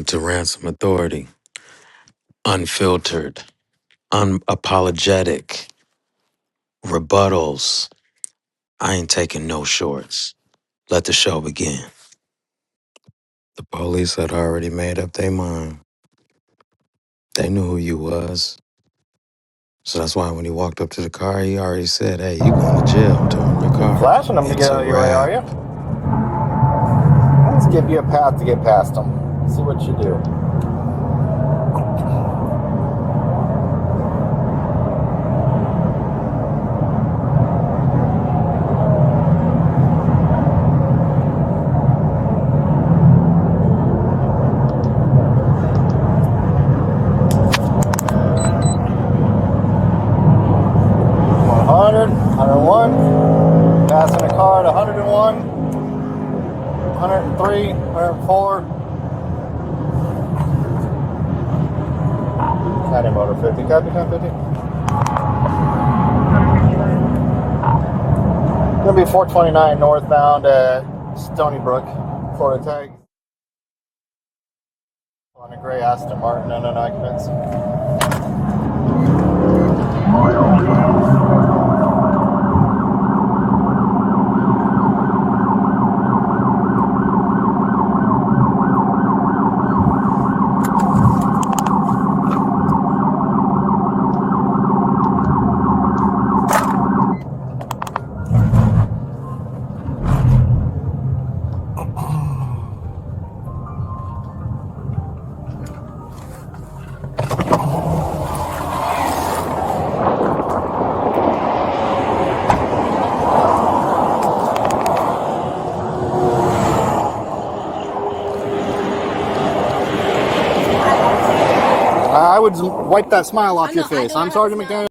to Ransom Authority. Unfiltered, unapologetic, rebuttals. I ain't taking no shorts. Let the show begin. The police had already made up their mind. They knew who you was. So that's why when he walked up to the car, he already said, hey, you going to jail. I'm towing your car. Flashing them to get out of your way, are you? Let's give you a path to get past them. See what you do. Passing a car at 101, 103, 104. County Motor 50, copy 1050. Gonna be 429 northbound at Stoneybrook, Florida tag. On a gray Aston Martin, unknown occupants. I would wipe that smile off your face. I'm Sergeant McDaniel.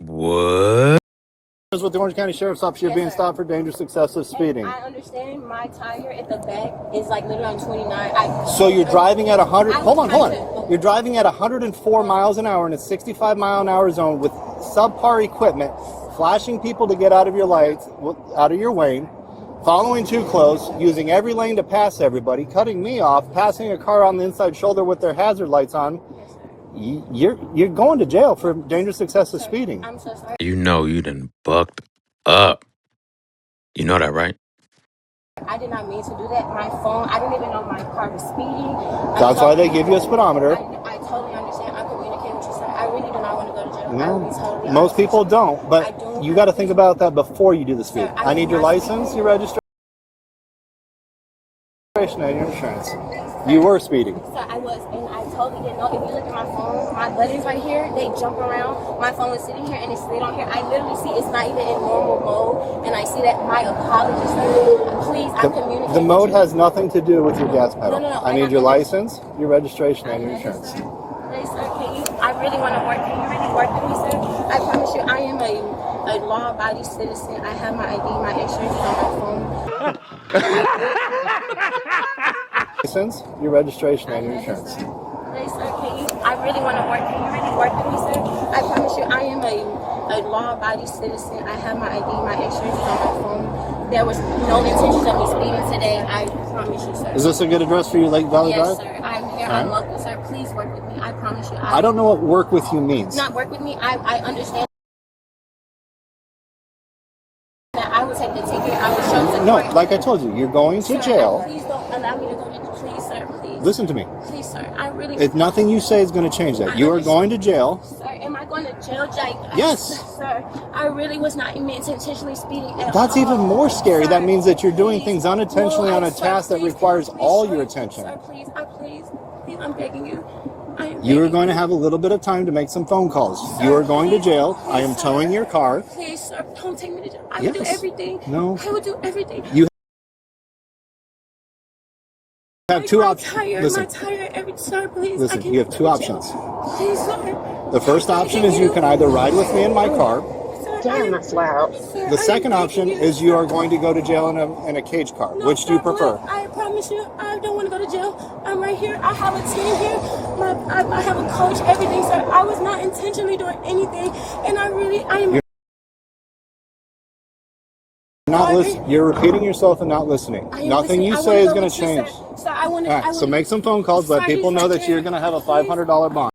What? With the Orange County Sheriff's Office, you're being stopped for dangerous, excessive speeding. I understand my tire at the back is like literally on 29. So you're driving at 100. Hold on. You're driving at 104 miles an hour in a 65 mile an hour zone with subpar equipment, flashing people to get out of your lights, out of your lane, following too close, using every lane to pass everybody, cutting me off, passing a car on the inside shoulder with their hazard lights on. You're going to jail for dangerous, excessive speeding. I'm so sorry. You know you done bucked up. You know that, right? I did not mean to do that. My phone, I didn't even know my car was speeding. That's why they give you a speedometer. I totally understand. I communicate with you, sir. I really do not want to go to jail. No, most people don't, but you got to think about that before you do the speed. I need your license, your registration, and your insurance. You were speeding. Sir, I was, and I totally didn't know. If you look at my phone, my buttons right here, they jump around. My phone is sitting here, and it's slid on here. I literally see it's not even in normal mode, and I see that. My apologies, sir. Please, I communicate. The mode has nothing to do with your gas pedal. No. I need your license, your registration, and your insurance. Please, sir, I really want to work. Can you really work with me, sir? I promise you, I am a law-abiding citizen. I have my ID, my insurance is on my phone. License, your registration, and your insurance. Please, sir, I really want to work. Can you really work with me, sir? I promise you, I am a law-abiding citizen. I have my ID, my insurance is on my phone. There was no intention of me speeding today. I promise you, sir. Is this a good address for you, Lake Valley Drive? Yes, sir. I'm here. I'm local, sir. Please work with me. I promise you. I don't know what work with you means. Not work with me. I understand. I would take the ticket. I would show the court. Like I told you, you're going to jail. Please don't allow me to go to jail. Please, sir, please. Listen to me. Please, sir. I really... If nothing you say is going to change that. You are going to jail. Sir, am I going to jail, Jake? Yes. Sir, I really was not intentionally speeding at That's all. even more scary. Sir, that means that you're doing please. things unintentionally on a task that requires all your attention. Sir, please, I'm begging you. You are going to have a little bit of time to make some phone calls. Sir, you are going please, to jail. Please, I am towing your car. Please, sir, don't take me to jail. I will do everything. No. I will do everything. You have two options. Listen, sir, please. Listen, you have two options. Please, sir. The first option is you can either ride with me in my car. Damn, that's loud. The second option is you are going to go to jail in a cage car. No, Which do you prefer? I promise you, I don't want to go to jail. I'm right here. I have a team here. I have a coach, everything, sir. I was not intentionally doing anything, and I am. You're repeating yourself and not listening. Nothing you say is going to change. Sir, I want All right, so make some phone calls, let people know that you're going to have a $500 bond.